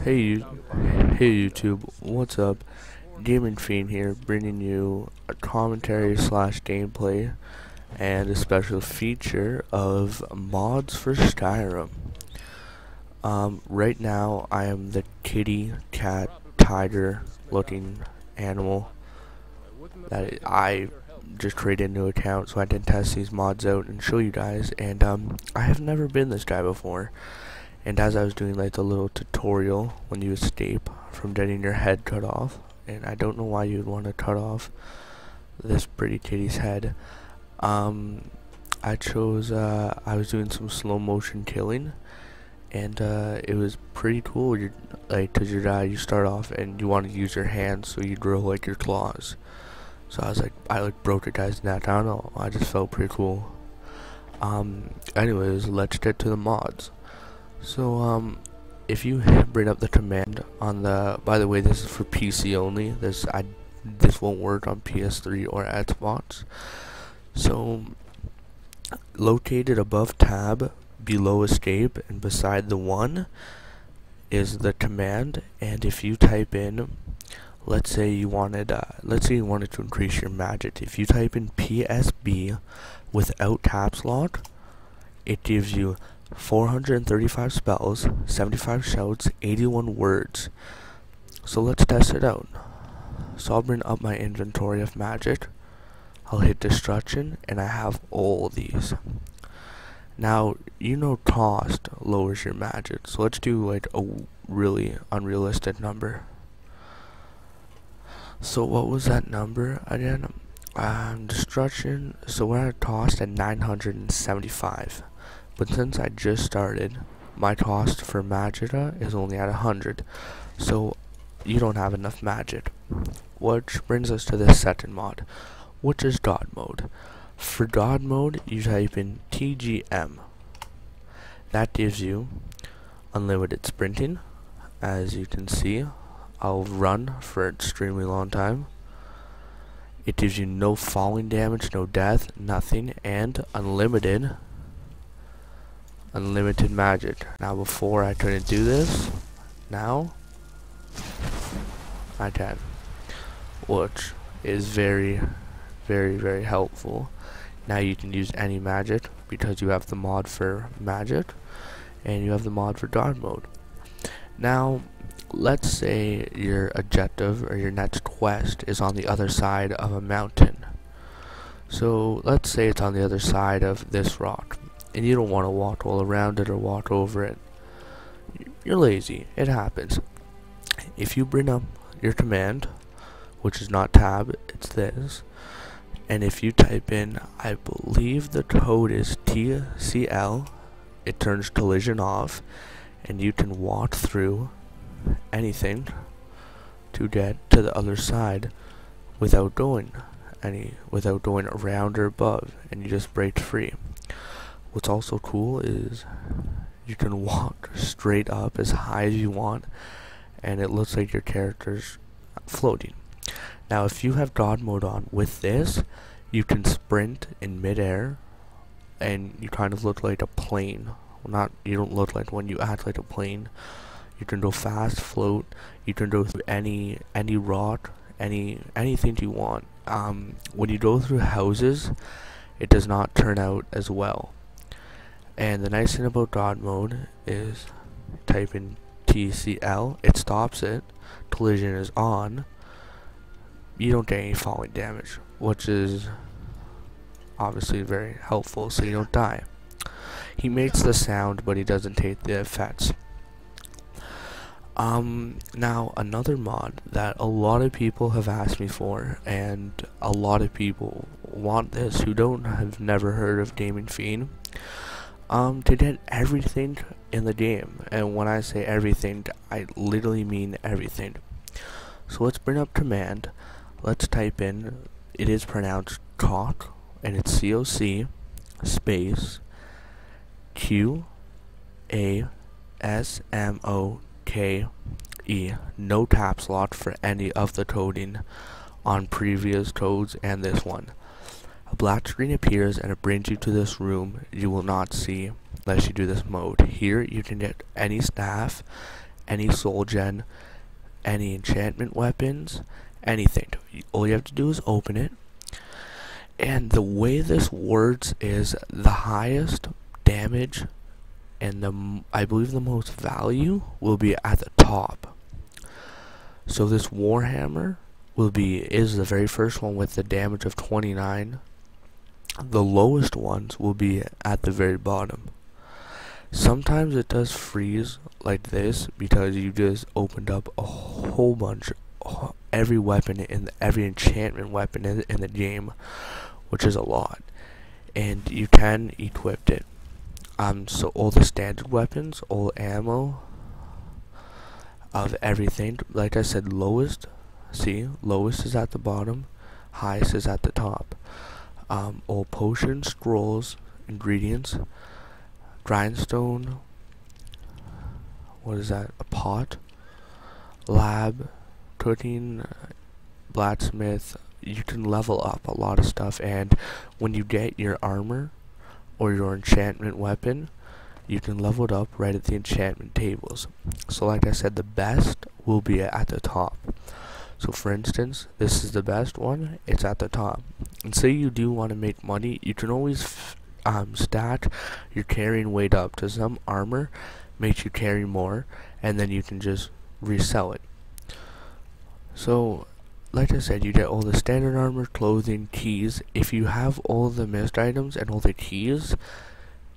Hey, hey YouTube, what's up? Gaming Fiend here, bringing you a commentary slash gameplay and a special feature of mods for Skyrim. Right now I am the kitty, cat, tiger looking animal that I just created a new account so I can test these mods out and show you guys. And I have never been this guy before. And as I was doing like the little tutorial when you escape from getting your head cut off, and I don't know why you'd want to cut off this pretty kitty's head, I chose, I was doing some slow motion killing, and it was pretty cool. You're like, cause you start off and you want to use your hands, so you grow like your claws. So I broke a guy's neck. I don't know, I just felt pretty cool. Anyways, let's get to the mods. So, if you bring up the command on the, by the way, this is for PC only, this won't work on PS3 or Xbox. So, located above tab, below escape, and beside the 1 is the command. And if you type in, let's say you wanted to increase your magic, if you type in PSB without caps lock, it gives you 435 spells, 75 shouts, 81 words. So let's test it out. So I'll bring up my inventory of magic. I'll hit destruction, and I have all these. Now, you know cost lowers your magic, so let's do like a really unrealistic number. So what was that number again? Destruction, so we're at cost at 975. But since I just started, my cost for magicka is only at 100, so you don't have enough magic. Which brings us to the second mod, which is God mode. For God mode, you type in TGM. That gives you unlimited sprinting. As you can see, I'll run for an extremely long time. It gives you no falling damage, no death, nothing, and unlimited magic. Now before I couldn't do this, now I can, which is very helpful. Now you can use any magic because you have the mod for magic and you have the mod for God mode. Now let's say your objective or your next quest is on the other side of a mountain. So let's say it's on the other side of this rock, and you don't want to walk all around it or walk over it. You're lazy. It happens. If you bring up your command, which is not tab, it's this, and if you type in, I believe the code is TCL, it turns collision off, and you can walk through anything to get to the other side without going around or above, and you just break free. What's also cool is you can walk straight up as high as you want, and it looks like your character's floating. Now if you have God mode on with this, you can sprint in midair, and you kind of look like a plane. You don't look like one, you act like a plane. You can go fast, float, you can go through any rock, anything you want. When you go through houses, it does not turn out as well. And the nice thing about God mode is type in TCL, it stops it, collision is on, you don't get any falling damage, which is obviously very helpful so you don't die. He makes the sound, but he doesn't take the effects. Now another mod that a lot of people have asked me for, and a lot of people want this who have never heard of Gaming Fiend, to get everything in the game. And when I say everything, I literally mean everything. So let's bring up command. Let's type in, it is pronounced cock, and it's COC space QASMOKE. No caps lock for any of the coding on previous codes and this one. A black screen appears and it brings you to this room you will not see unless you do this mode. Here you can get any staff, any soul gen, any enchantment weapons, anything. All you have to do is open it. And the way this works is the highest damage and I believe the most value will be at the top. So this Warhammer is the very first one with the damage of 29. The lowest ones will be at the very bottom. Sometimes it does freeze like this because you just opened up a whole bunch, every weapon and every enchantment weapon in the game, which is a lot, and you can equip it. So all the standard weapons, all ammo of everything, like I said, lowest is at the bottom, highest is at the top. All potions, scrolls, ingredients, grindstone, what is that, a pot, lab, cooking, blacksmith. You can level up a lot of stuff, and when you get your armor or your enchantment weapon, you can level it up right at the enchantment tables. So like I said, the best will be at the top. So for instance, this is the best one, it's at the top. And say you do want to make money, you can always stack your carrying weight up to some armor, makes you carry more, and then you can just resell it. So like I said, you get all the standard armor, clothing, keys. If you have all the missed items and all the keys,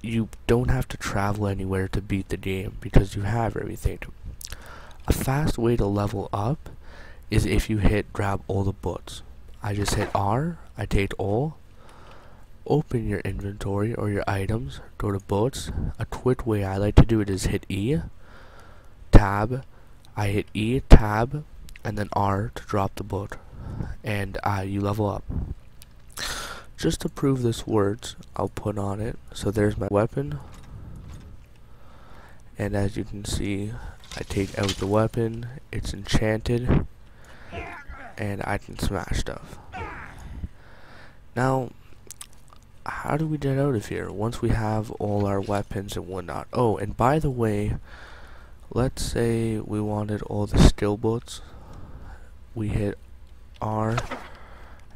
you don't have to travel anywhere to beat the game because you have everything. A fast way to level up is if you grab all the books. I just hit R, I take all, open your inventory or your items, go to books. A quick way I like to do it is hit E, tab, I hit E, tab, and then R to drop the book, and you level up. Just to prove this works, I'll put on it. So there's my weapon, and as you can see, I take out the weapon, it's enchanted, and I can smash stuff. Now, how do we get out of here once we have all our weapons and whatnot? Oh, and by the way, let's say we wanted all the skill books. We hit R,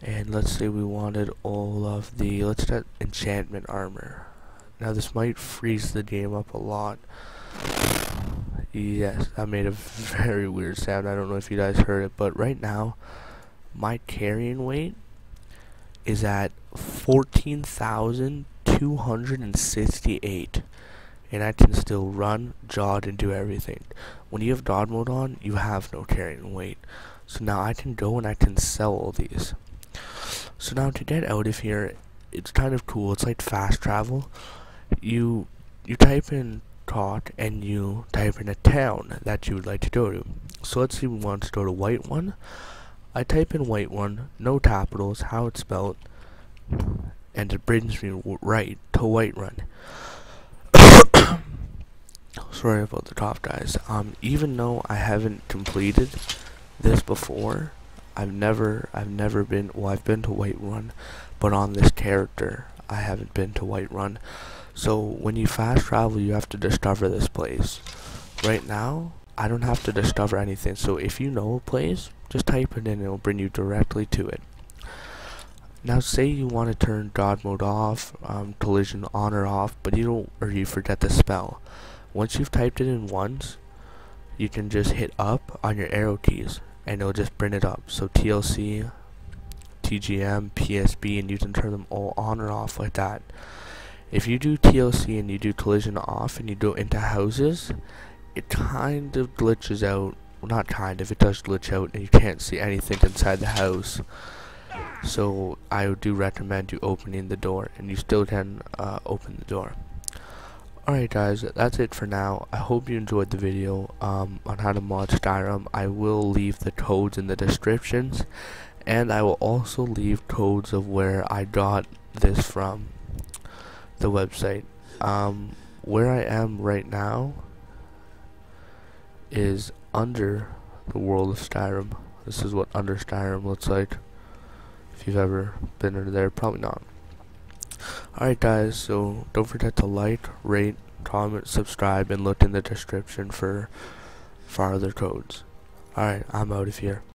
and let's say we wanted all of the, let's get enchantment armor. Now this might freeze the game up a lot. Yes, that made a very weird sound. I don't know if you guys heard it, but right now my carrying weight is at 14,268, and I can still run, jog, and do everything. When you have God mode on, you have no carrying weight. So now I can go and I can sell all these. So now to get out of here, it's kind of cool. It's like fast travel. You type in talk and you type in a town that you would like to go to. So let's say we want to go to White One. I type in White One, no capitals, how it's spelled, and it brings me right to Whiterun. Sorry about the cough, guys. Even though I haven't completed this before, I've been to Whiterun, but on this character I haven't been to Whiterun. So when you fast travel, you have to discover this place. Right now I don't have to discover anything, so if you know a place, just type it in and it'll bring you directly to it. Now say you want to turn God mode off, collision on or off, but you forget the spell. Once you've typed it in once, you can just hit up on your arrow keys and it'll just bring it up. So TLC, TGM, PSB, and you can turn them all on or off like that. If you do TLC and you do collision off and you go into houses, it kind of glitches out. Well, not kind of, it does glitch out and you can't see anything inside the house. So I do recommend you opening the door, and you still can open the door. Alright guys, that's it for now. I hope you enjoyed the video on how to mod Skyrim. I will leave the codes in the descriptions, and I will also leave codes of where I got this from, the website. Where I am right now is under the world of Skyrim. This is what under Skyrim looks like. If you've ever been under there, probably not. Alright guys, so don't forget to like, rate, comment, subscribe, and look in the description for farther codes. Alright, I'm out of here.